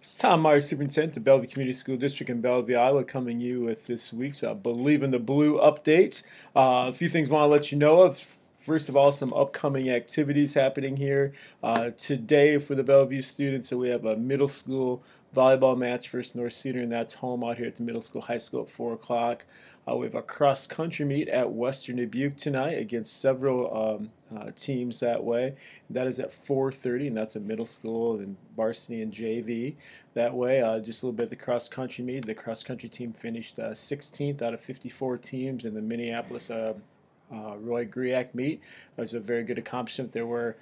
It's Tom Meyer, Superintendent of Bellevue Community School District in Bellevue, Iowa, coming you with this week's Believe in the Blue update. A few things I want to let you know of. First of all, some upcoming activities happening here today for the Bellevue students. So we have a middle school volleyball match versus North Cedar, and that's home out here at the middle school, high school at 4 o'clock. We have a cross country meet at Western Dubuque tonight against several teams that way. That is at 4:30, and that's a middle school and varsity and JV. That way, just a little bit of the cross country meet. The cross country team finished 16th out of 54 teams in the Minneapolis Roy Griak meet. That was a very good accomplishment. There were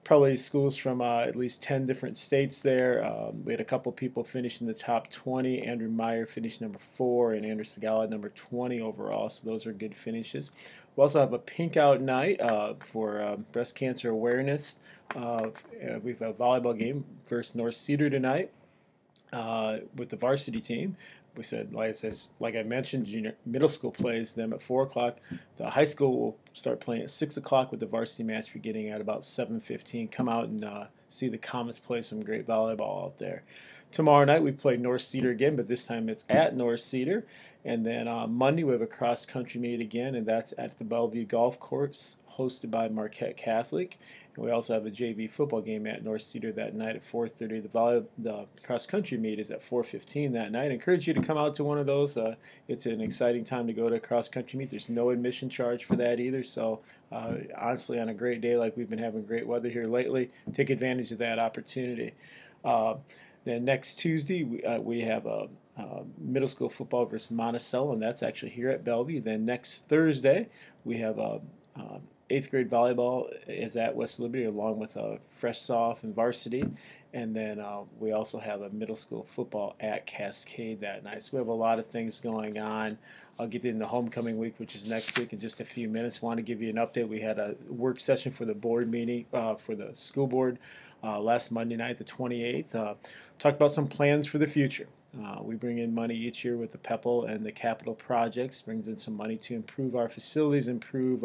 probably schools from at least 10 different states there. We had a couple people finish in the top 20. Andrew Meyer finished number 4 and Andrew Segala number 20 overall, so those are good finishes. We also have a pink out night for breast cancer awareness. We have a volleyball game versus North Cedar tonight with the varsity team. We said, like I mentioned, junior middle school plays them at 4 o'clock. The high school will start playing at 6 o'clock with the varsity match beginning at about 7:15. Come out and see the Comets play some great volleyball out there. Tomorrow night we play North Cedar again, but this time it's at North Cedar. And then Monday we have a cross country meet again, and that's at the Bellevue Golf Course, hosted by Marquette Catholic. And we also have a JV football game at North Cedar that night at 4:30. The cross country meet is at 4:15 that night. I encourage you to come out to one of those. It's an exciting time to go to a cross country meet. There's no admission charge for that either. So honestly, on a great day like we've been having great weather here lately, take advantage of that opportunity. Then next Tuesday, we have a middle school football versus Monticello, and that's actually here at Bellevue. Then next Thursday, we have a 8th grade volleyball is at West Liberty, along with fresh soft and varsity. And then we also have a middle school football at Cascade that night. So we have a lot of things going on. I'll get into homecoming week, which is next week, in just a few minutes. Want to give you an update. We had a work session for the board meeting for the school board last Monday night, the 28th. Talked about some plans for the future. We bring in money each year with the PEPL and the capital projects. Brings in some money to improve our facilities, improve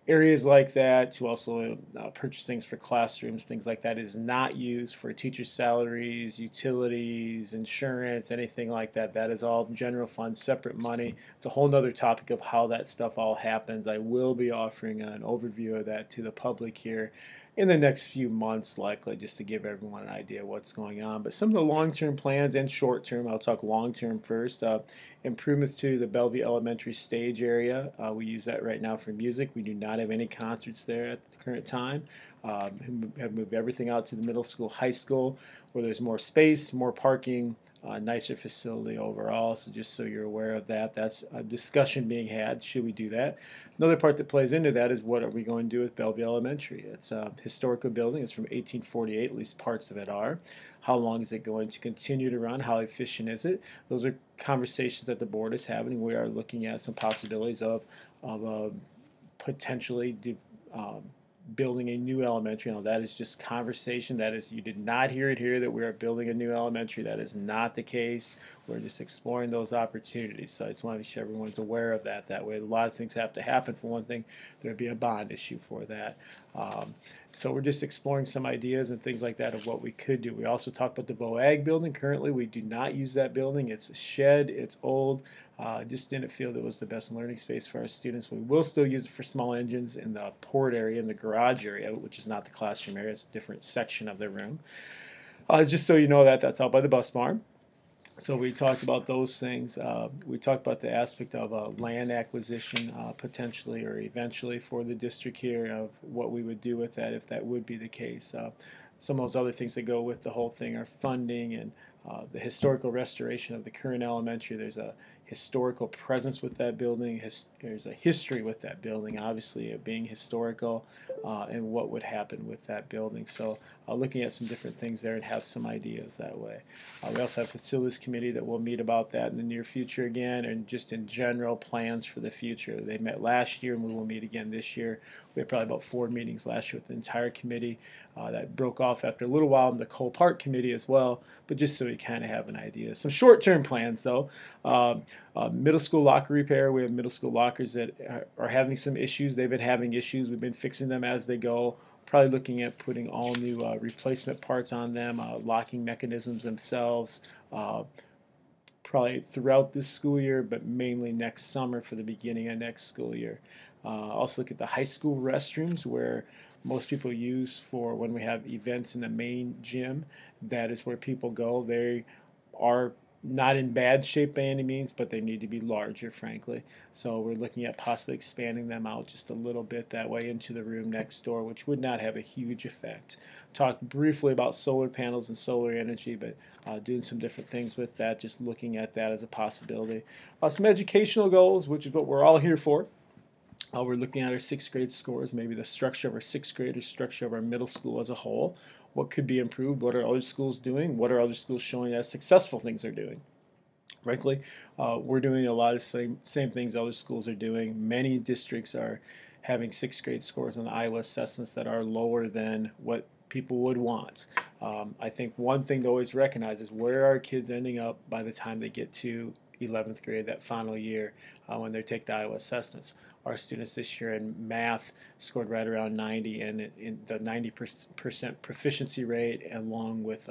areas like that, to also purchase things for classrooms, things like that is not used for teachers' salaries, utilities, insurance, anything like that. That is all general fund, separate money. It's a whole nother topic of how that stuff all happens. I will be offering an overview of that to the public here in the next few months, likely, just to give everyone an idea of what's going on. But some of the long-term plans and short-term, I'll talk long-term first. Improvements to the Bellevue Elementary stage area. We use that right now for music. We do not have any concerts there at the current time. Have moved everything out to the middle school, high school, where there's more space, more parking, nicer facility overall. So just so you're aware of that, that's a discussion being had. Should we do that? Another part that plays into that is, what are we going to do with Bellevue Elementary? It's a historical building. It's from 1848, at least parts of it are. How long is it going to continue to run? How efficient is it? Those are conversations that the board is having. We are looking at some possibilities of potentially building a new elementary. Now, that is just conversation. That is, you did not hear it here that we are building a new elementary. That is not the case. We're just exploring those opportunities. So I just want to make sure everyone's aware of that. That way, a lot of things have to happen. For one thing, there'd be a bond issue for that. So we're just exploring some ideas and things like that of what we could do. We also talked about the BOAG building. Currently, we do not use that building. It's a shed. It's old. Just didn't feel that it was the best learning space for our students. We will still use it for small engines in the port area, in the garage area, which is not the classroom area. It's a different section of the room. Just so you know, that's out by the bus barn. So we talked about those things. We talked about the aspect of land acquisition potentially or eventually for the district here, of what we would do with that if that would be the case. Some of those other things that go with the whole thing are funding and the historical restoration of the current elementary. There's a historical presence with that building. There's a history with that building, obviously, of being historical, and what would happen with that building. So looking at some different things there and have some ideas that way. We also have a facilities committee that will meet about that in the near future again, and just in general plans for the future. They met last year, and we will meet again this year. We had probably about 4 meetings last year with the entire committee. That broke off after a little while in the Cole Park committee as well, but just so we kind of have an idea. Some short-term plans, though. Middle school locker repair. We have middle school lockers that are having some issues. They've been having issues. We've been fixing them as they go. Probably looking at putting all new replacement parts on them, locking mechanisms themselves, probably throughout this school year, but mainly next summer for the beginning of next school year. Also look at the high school restrooms where most people use for when we have events in the main gym. That is where people go. They are not in bad shape by any means, but they need to be larger, frankly. So we're looking at possibly expanding them out just a little bit that way into the room next door, which would not have a huge effect. Talked briefly about solar panels and solar energy, but doing some different things with that, just looking at that as a possibility. Some educational goals, which is what we're all here for. We're looking at our sixth grade scores, maybe the structure of our sixth grade or structure of our middle school as a whole. What could be improved? What are other schools doing? What are other schools showing as successful things are doing? Frankly, we're doing a lot of same things other schools are doing. Many districts are having sixth grade scores on the Iowa assessments that are lower than what people would want. I think one thing to always recognize is where are kids ending up by the time they get to 11th grade, that final year when they take the Iowa assessments. Our students this year in math scored right around 90, and in the 90% proficiency rate, along with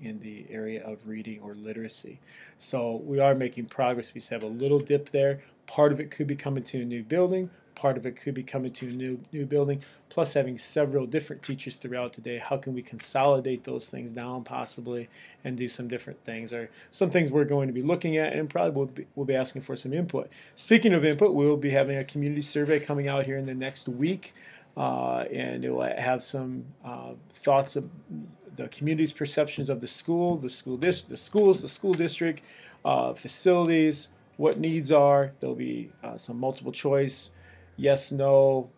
in the area of reading or literacy. So we are making progress. We just have a little dip there. Part of it could be coming to a new building. Part of it could be coming to a new building, plus having several different teachers throughout the day. How can we consolidate those things down possibly and do some different things? Or some things we're going to be looking at and probably we'll be asking for some input. Speaking of input, we'll be having a community survey coming out here in the next week. And it will have some thoughts of the community's perceptions of the school, the school district, facilities, what needs are. There'll be some multiple choice, yes, no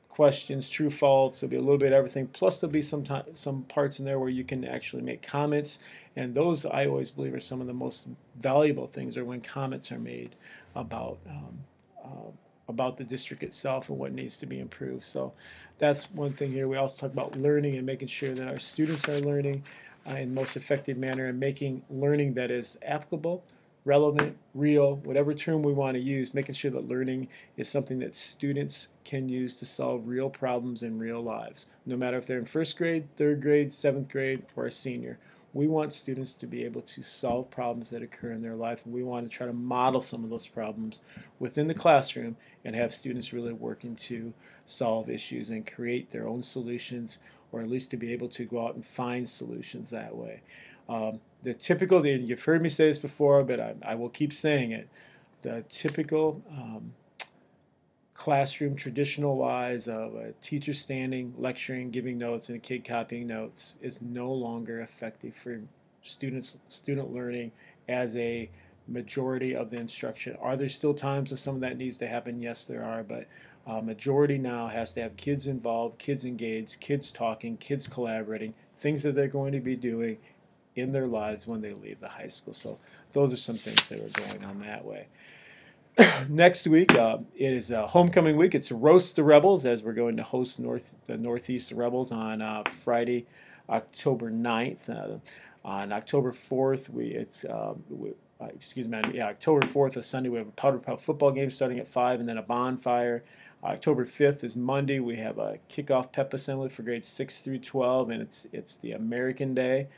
questions, true, false. There'll be a little bit of everything. Plus, there'll be some parts in there where you can actually make comments, and those I always believe are some of the most valuable things. Are when comments are made about the district itself and what needs to be improved. So that's one thing here. We also talk about learning and making sure that our students are learning in the most effective manner and making learning that is applicable, relevant, real, whatever term we want to use, making sure that learning is something that students can use to solve real problems in real lives, no matter if they're in first grade, third grade, seventh grade, or a senior. We want students to be able to solve problems that occur in their life, and we want to try to model some of those problems within the classroom and have students really working to solve issues and create their own solutions, or at least to be able to go out and find solutions that way. You've heard me say this before, but I will keep saying it, the typical classroom traditional wise of a teacher standing, lecturing, giving notes, and a kid copying notes is no longer effective for student learning as a majority of the instruction. Are there still times that some of that needs to happen? Yes, there are, but majority now has to have kids involved, kids engaged, kids talking, kids collaborating, things that they're going to be doing in their lives when they leave the high school. So those are some things that are going on that way. Next week, it is homecoming week. It's Roast the Rebels, as we're going to host the Northeast Rebels on Friday, October 9th. On October 4th, October 4th is Sunday. We have a Powder Puff football game starting at 5, and then a bonfire. October 5th is Monday. We have a kickoff pep assembly for grades 6 through 12, and it's the American Day,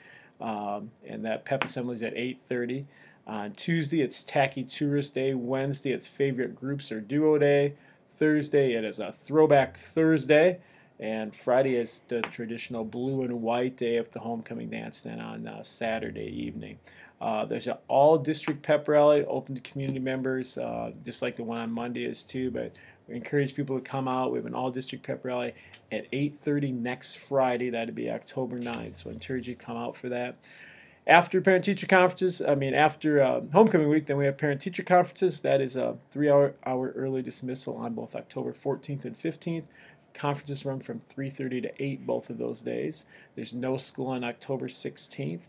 and that pep assembly is at 8:30. On Tuesday, it's Tacky Tourist Day. Wednesday, it's Favorite Groups or Duo Day. Thursday, it is a Throwback Thursday. And Friday is the traditional blue and white day of the homecoming dance. Then on Saturday evening, there's an all-district pep rally open to community members, just like the one on Monday is too. But we encourage people to come out. We have an all-district pep rally at 8:30 next Friday. That'd be October 9th. So I encourage you to come out for that. After parent-teacher conferences, after homecoming week, then we have parent-teacher conferences. That is a 3-hour early dismissal on both October 14th and 15th. Conferences run from 3:30 to 8 both of those days. There's no school on October 16th.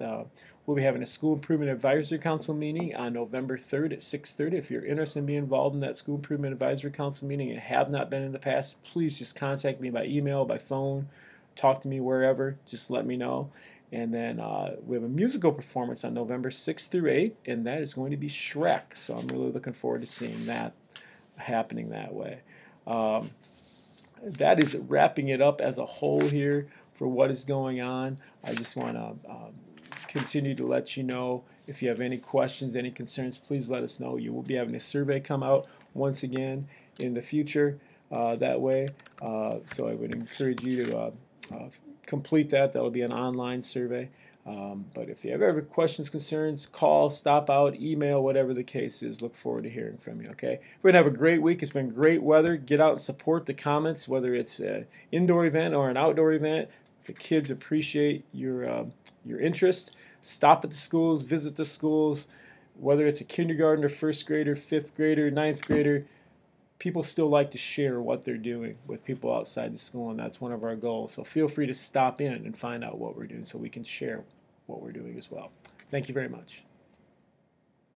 We'll be having a School Improvement Advisory Council meeting on November 3rd at 6:30. If you're interested in being involved in that School Improvement Advisory Council meeting and have not been in the past, please just contact me by email, by phone, talk to me wherever. Just let me know. And then we have a musical performance on November 6th through 8th, and that is going to be Shrek. So I'm really looking forward to seeing that happening that way. that is wrapping it up as a whole here for what is going on. I just want to continue to let you know if you have any questions, any concerns, please let us know. You will be having a survey come out once again in the future that way. So I would encourage you to complete that. That'll be an online survey. But if you have ever questions, concerns, call, stop out, email, whatever the case is. Look forward to hearing from you, okay? We're going to have a great week. It's been great weather. Get out and support the Komets, whether it's an indoor event or an outdoor event. The kids appreciate your interest. Stop at the schools, visit the schools, whether it's a kindergartner, first grader, fifth grader, ninth grader. People still like to share what they're doing with people outside the school, and that's one of our goals. So feel free to stop in and find out what we're doing so we can share what we're doing as well. Thank you very much.